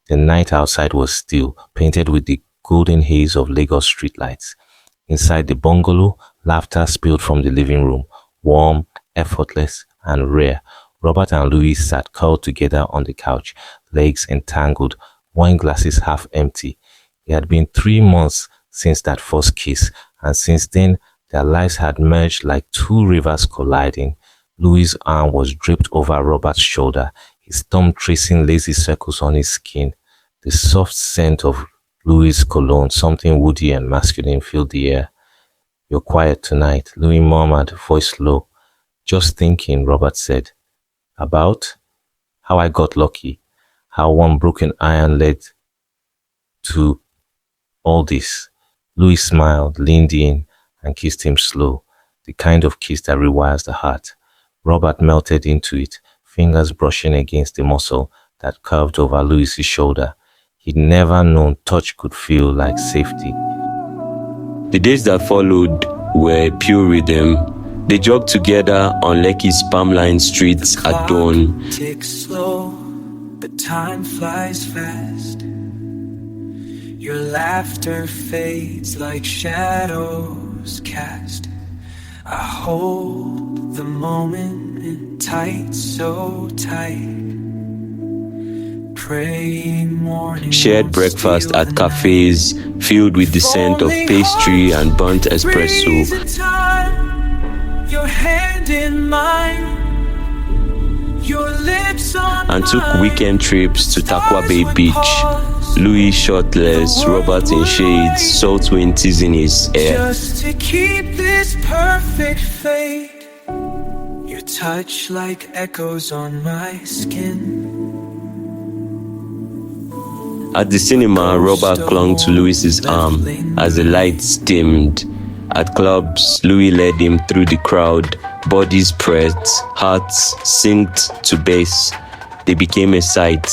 The night outside was still, painted with the golden haze of Lagos streetlights. Inside the bungalow, laughter spilled from the living room, warm, effortless, and rare. Robert and Louis sat curled together on the couch, legs entangled, wine glasses half empty. It had been 3 months since that first kiss, and since then, their lives had merged like two rivers colliding. Louis' arm was draped over Robert's shoulder, his thumb tracing lazy circles on his skin. The soft scent of Louis' cologne, something woody and masculine, filled the air. "You're quiet tonight," Louis murmured, voice low. "Just thinking," Robert said. "About?" "How I got lucky. How one broken iron led to all this." Louis smiled, leaned in, and kissed him slow, the kind of kiss that rewires the heart. Robert melted into it, fingers brushing against the muscle that curved over Louis's shoulder. He'd never known touch could feel like safety. The days that followed were pure rhythm. They jogged together on Lekki's palm-lined streets at dawn. Ticks slow, but time flies fast. Your laughter fades like shadows cast. I hold the moment tight, so tight. Praying morning. Shared breakfast at cafes filled with the scent of pastry and burnt espresso. Your hand in mine. Your lips on and took weekend trips to Takwa Bay Beach. Louis shirtless, Robert in shades, salt wind teasing his hair. Just to keep this perfect fate. Your touch like echoes on my skin. At the cinema, Robert clung to Louis's arm as the lights dimmed. At clubs, Louis led him through the crowd, bodies pressed, hearts synced to bass. They became a sight.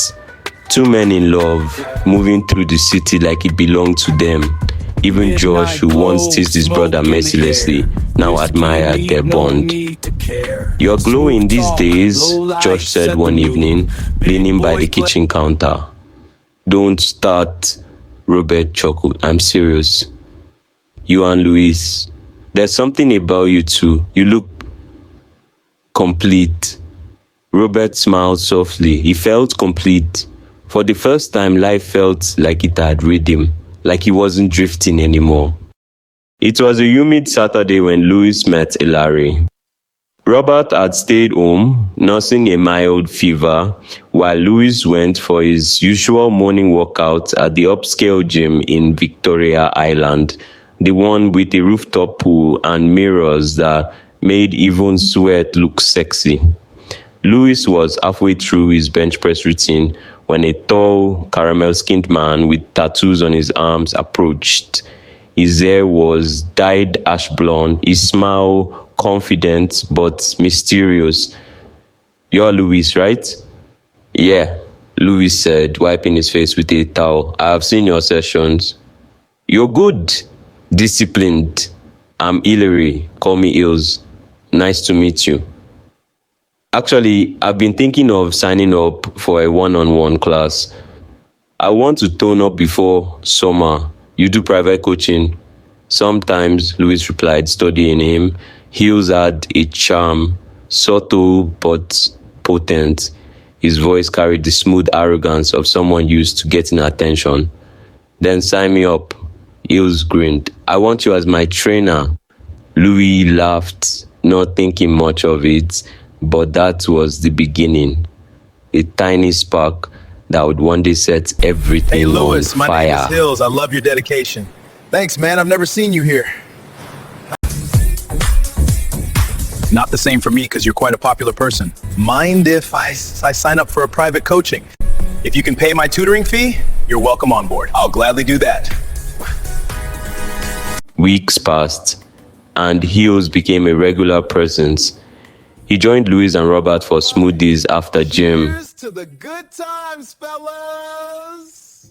Two men in love, moving through the city like it belonged to them. Even Josh, who once teased his brother mercilessly, now admired their bond. "You're glowing these days," Josh said one evening, leaning by the kitchen counter. "Don't start," Robert chuckled. "I'm serious. You and Louis, there's something about you two. You look complete." Robert smiled softly. He felt complete. For the first time, life felt like it had rhythm, like he wasn't drifting anymore. It was a humid Saturday when Louis met Hilary. Robert had stayed home, nursing a mild fever, while Louis went for his usual morning workout at the upscale gym in Victoria Island, the one with a rooftop pool and mirrors that made even sweat look sexy. Louis was halfway through his bench press routine when a tall, caramel-skinned man with tattoos on his arms approached. His hair was dyed ash blonde, his smile confident but mysterious. "You're Louis, right?" "Yeah," Louis said, wiping his face with a towel. "I have seen your sessions." "You're good." "Disciplined." "I'm Hilary. Call me Eels. Nice to meet you." "Actually, I've been thinking of signing up for a one-on-one class. I want to tone up before summer." "You do private coaching?" "Sometimes," Louis replied, studying him. Heels had a charm, subtle but potent. His voice carried the smooth arrogance of someone used to getting attention. "Then sign me up." Heels grinned. "I want you as my trainer." Louis laughed, not thinking much of it, but that was the beginning. A tiny spark that would one day set everything Hey Louis, on my fire. name is Hills. I love your dedication. Thanks, man. I've never seen you here. Not the same for me, because you're quite a popular person. Mind if I sign up for a private coaching? If you can pay my tutoring fee, you're welcome on board. I'll gladly do that. Weeks passed, and Heels became a regular presence. He joined Louis and Robert for smoothies after gym. Cheers to the good times, fellas!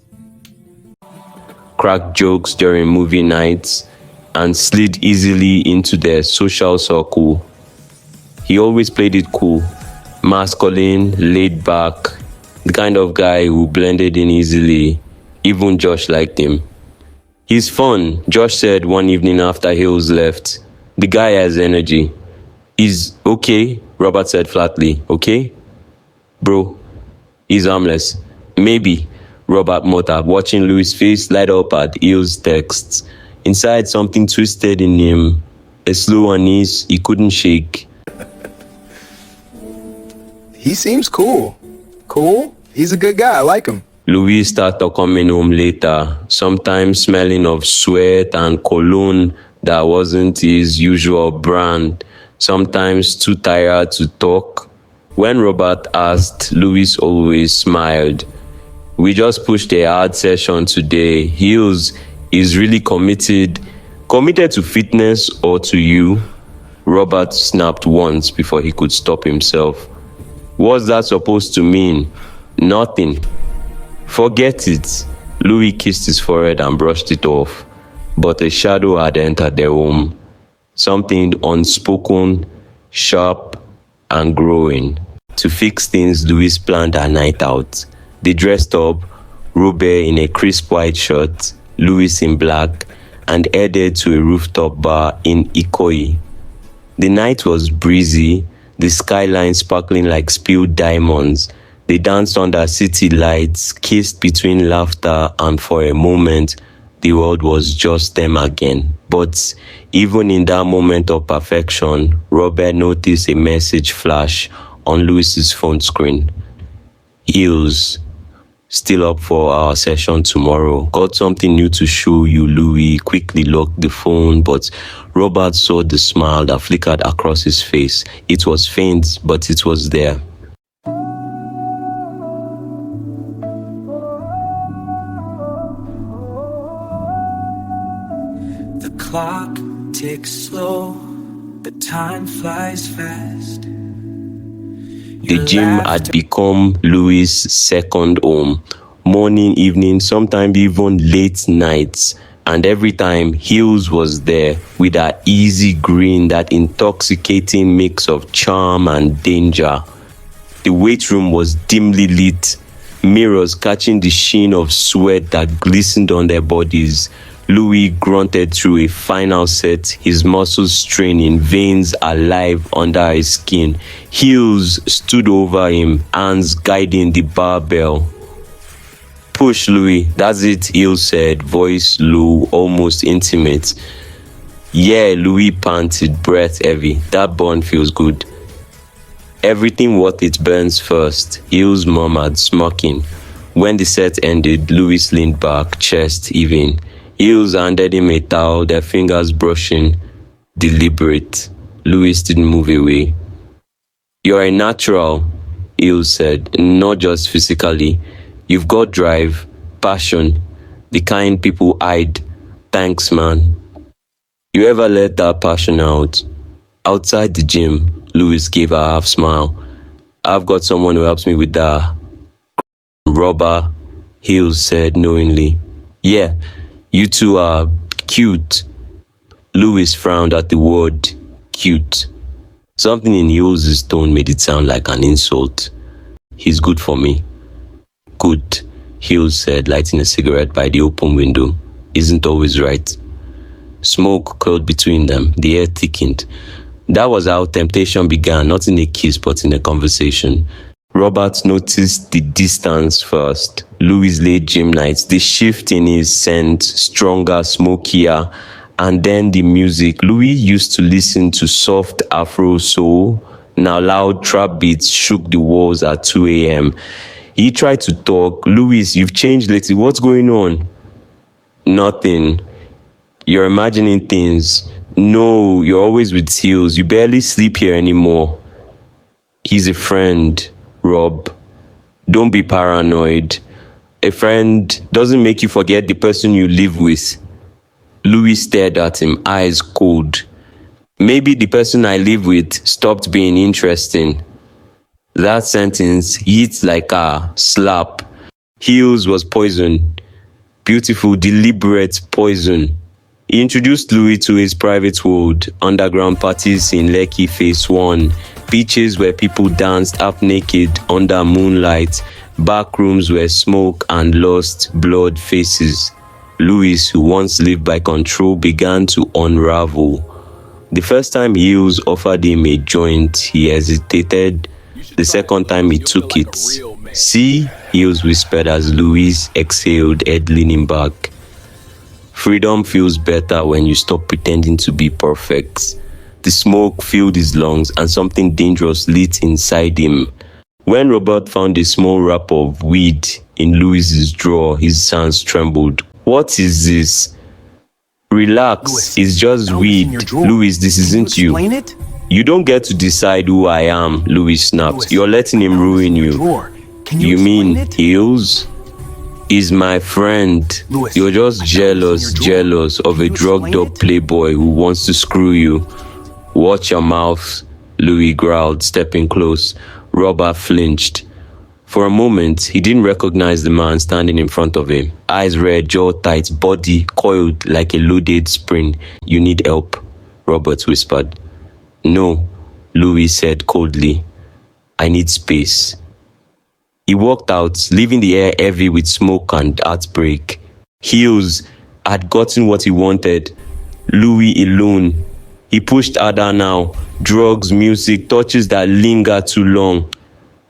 Cracked jokes during movie nights, and slid easily into their social circle. He always played it cool, masculine, laid back. The kind of guy who blended in easily. Even Josh liked him. He's fun, Josh said one evening after Hills left. The guy has energy. He's okay, Robert said flatly. Okay? Bro, he's harmless. Maybe, Robert muttered, watching Louis' face light up at Eels' texts. Inside, something twisted in him. A slow unease he couldn't shake. He seems cool. Cool? He's a good guy. I like him. Louis started coming home later, sometimes smelling of sweat and cologne that wasn't his usual brand, sometimes too tired to talk. When Robert asked, Louis always smiled. We just pushed a hard session today. Heels is really committed to fitness or to you? Robert snapped once before he could stop himself. What's that supposed to mean? Nothing. Forget it. Louis kissed his forehead and brushed it off. But a shadow had entered their home. Something unspoken, sharp, and growing. To fix things, Louis planned a night out. They dressed up, Robert in a crisp white shirt, Louis in black, and headed to a rooftop bar in Ikoyi. The night was breezy, the skyline sparkling like spilled diamonds. They danced under city lights, kissed between laughter, and for a moment, the world was just them again. But even in that moment of perfection, Robert noticed a message flash on Louis's phone screen. Eels, still up for our session tomorrow. Got something new to show you, Louis. Quickly locked the phone, but Robert saw the smile that flickered across his face. It was faint, but it was there. The clock ticks slow, but time flies fast. The gym had become Louis' second home. Morning, evening, sometimes even late nights. And every time, Hills was there with that easy grin, that intoxicating mix of charm and danger. The weight room was dimly lit, mirrors catching the sheen of sweat that glistened on their bodies. Louis grunted through a final set, his muscles straining, veins alive under his skin. Heels stood over him, hands guiding the barbell. Push, Louis. That's it, Heels said, voice low, almost intimate. Yeah, Louis panted, breath heavy. That burn feels good. Everything worth it burns first, Heels murmured, smirking. When the set ended, Louis leaned back, chest heaving. Eels handed him a towel, their fingers brushing, deliberate. Louis didn't move away. You're a natural, Eels said, not just physically. You've got drive, passion, the kind people hide. Thanks, man. You ever let that passion out? Outside the gym, Louis gave a half smile. I've got someone who helps me with that. Robber, Eels said knowingly. Yeah. You two are cute. Louis frowned at the word cute. Something in Eels' tone made it sound like an insult. He's good for me. Good, Eels said, lighting a cigarette by the open window. Isn't always right. Smoke curled between them. The air thickened. That was how temptation began, not in a kiss, but in a conversation. Robert noticed the distance first. Louis' late gym nights, the shift in his scent, stronger, smokier, and then the music. Louis used to listen to soft Afro soul. Now loud trap beats shook the walls at 2 a.m. He tried to talk. Louis, you've changed lately. What's going on? Nothing. You're imagining things. No, you're always with Heels. You barely sleep here anymore. He's a friend. Rob, don't be paranoid. A friend doesn't make you forget the person you live with. Louis stared at him, eyes cold. Maybe the person I live with stopped being interesting. That sentence hit like a slap. Heels was poison. Beautiful, deliberate poison. He introduced Louis to his private world, underground parties in Lekki Phase 1, beaches where people danced half naked under moonlight, Back rooms were smoke and lost blood faces. Louis, who once lived by control, began to unravel. The first time Eels offered him a joint, he hesitated. The second time he took it. See, Eels whispered as Louis exhaled, head leaning back. Freedom feels better when you stop pretending to be perfect. The smoke filled his lungs and something dangerous lit inside him. When Robert found a small wrap of weed in Louis's drawer, his hands trembled. What is this? Relax, Louis, it's just weed. Louis, this isn't you. It? You don't get to decide who I am, Louis snapped. Louis, you're letting him ruin you. Can You mean it? Eels? He's my friend. Louis, You're just jealous of a drugged up playboy who wants to screw you. Watch your mouth, Louis growled, stepping close. Robert flinched. For a moment, he didn't recognize the man standing in front of him. Eyes red, jaw tight, body coiled like a loaded spring. You need help, Robert whispered. No, Louis said coldly. I need space. He walked out, leaving the air heavy with smoke and heartbreak. Eels had gotten what he wanted. Louis alone. He pushed harder now. Drugs, music, touches that linger too long.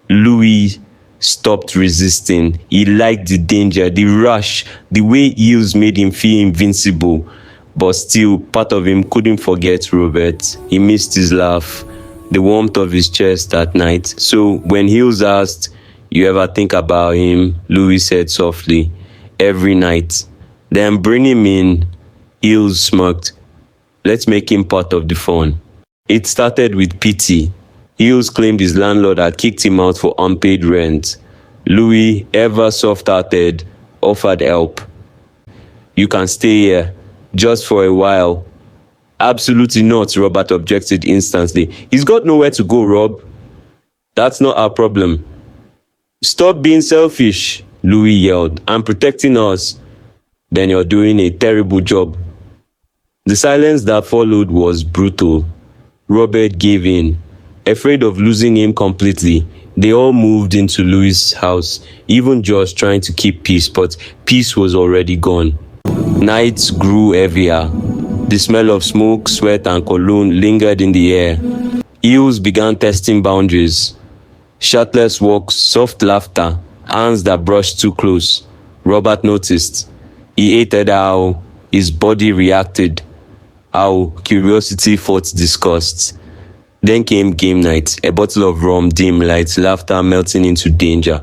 Louis stopped resisting. He liked the danger, the rush, the way Eels made him feel invincible. But still, part of him couldn't forget Robert. He missed his laugh, the warmth of his chest at night. So when Eels asked, "You ever think about him?" Louis said softly, "Every night." "Then bring him in." Eels smirked. "Let's make him part of the fun." It started with pity. Eels claimed his landlord had kicked him out for unpaid rent. Louis, ever soft-hearted, offered help. "You can stay here, just for a while." "Absolutely not," Robert objected instantly. "He's got nowhere to go, Rob." "That's not our problem." "Stop being selfish," Louis yelled. "I'm protecting us." "Then you're doing a terrible job." The silence that followed was brutal. Robert gave in. Afraid of losing him completely, they all moved into Louis' house, even Josh trying to keep peace, but peace was already gone. Nights grew heavier. The smell of smoke, sweat, and cologne lingered in the air. Eels began testing boundaries. Shirtless walks, soft laughter, hands that brushed too close. Robert noticed. He hated how his body reacted, how curiosity fought disgust. Then came game night, a bottle of rum, dim lights, laughter melting into danger.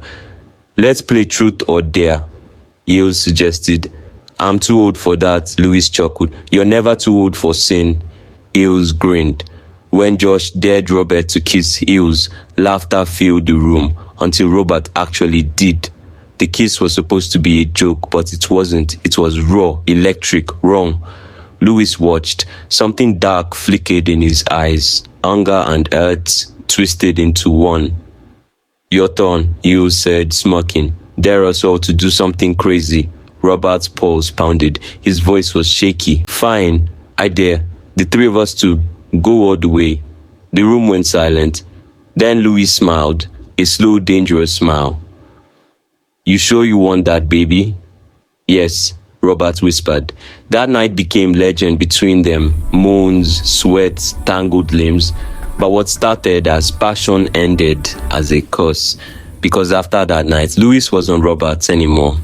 "Let's play truth or dare," Eels suggested. "I'm too old for that," Louis chuckled. "You're never too old for sin." Eels grinned. When Josh dared Robert to kiss Eels, laughter filled the room until Robert actually did. The kiss was supposed to be a joke, but it wasn't. It was raw, electric, wrong. Louis watched. Something dark flickered in his eyes. Anger and hurt twisted into one. "Your turn," Eels said, smirking. "Dare us all to do something crazy." Robert's pulse pounded. His voice was shaky. "Fine, I dare. The three of us to go all the way." The room went silent. Then Louis smiled, a slow, dangerous smile. "You sure you want that, baby?" "Yes," Robert whispered. That night became legend between them. Moans, sweat, tangled limbs. But what started as passion ended as a curse. Because after that night, Louis wasn't Robert anymore.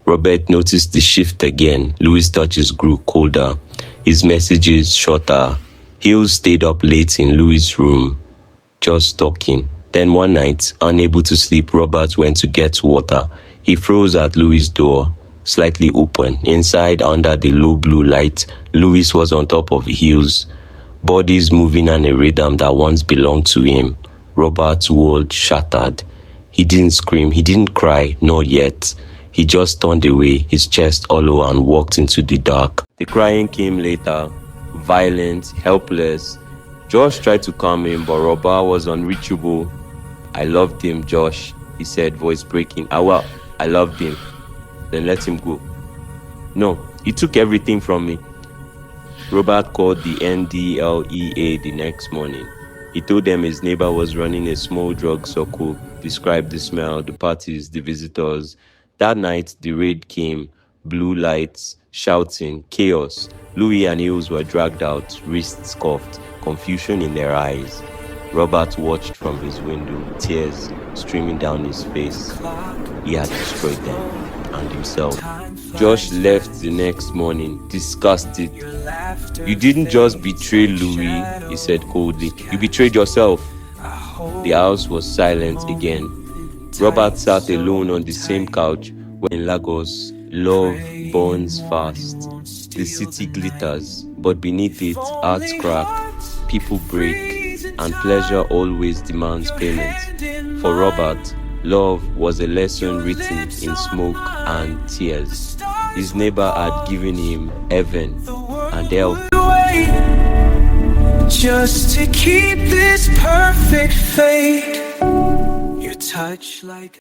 Robert noticed the shift again. Louis' touches grew colder. His messages shorter. Eels stayed up late in Louis' room, just talking. Then one night, unable to sleep, Robert went to get water. He froze at Louis' door, slightly open. Inside, under the low blue light, Louis was on top of Eels, bodies moving in a rhythm that once belonged to him. Robert's world shattered. He didn't scream, he didn't cry, not yet. He just turned away, his chest hollow, and walked into the dark. The crying came later, violent, helpless. Josh tried to calm him, but Robert was unreachable. "I loved him, Josh," he said, voice breaking. I loved him." "Then let him go." "No, he took everything from me." Robert called the NDLEA the next morning. He told them his neighbor was running a small drug circle, described the smell, the parties, the visitors. That night, the raid came, blue lights, shouting, chaos. Louis and Eels were dragged out, wrists cuffed, confusion in their eyes. Robert watched from his window, tears streaming down his face. He had destroyed them and himself. Josh left the next morning, disgusted. "You didn't just betray Louis," he said coldly. "You betrayed yourself." The house was silent again. Robert sat alone on the same couch. When in Lagos, love burns fast. The city glitters, but beneath it, hearts crack, people break, and pleasure always demands payment. For Robert, love was a lesson written in smoke and tears. His neighbor had given him heaven and hell. Just to keep this perfect fate, your touch like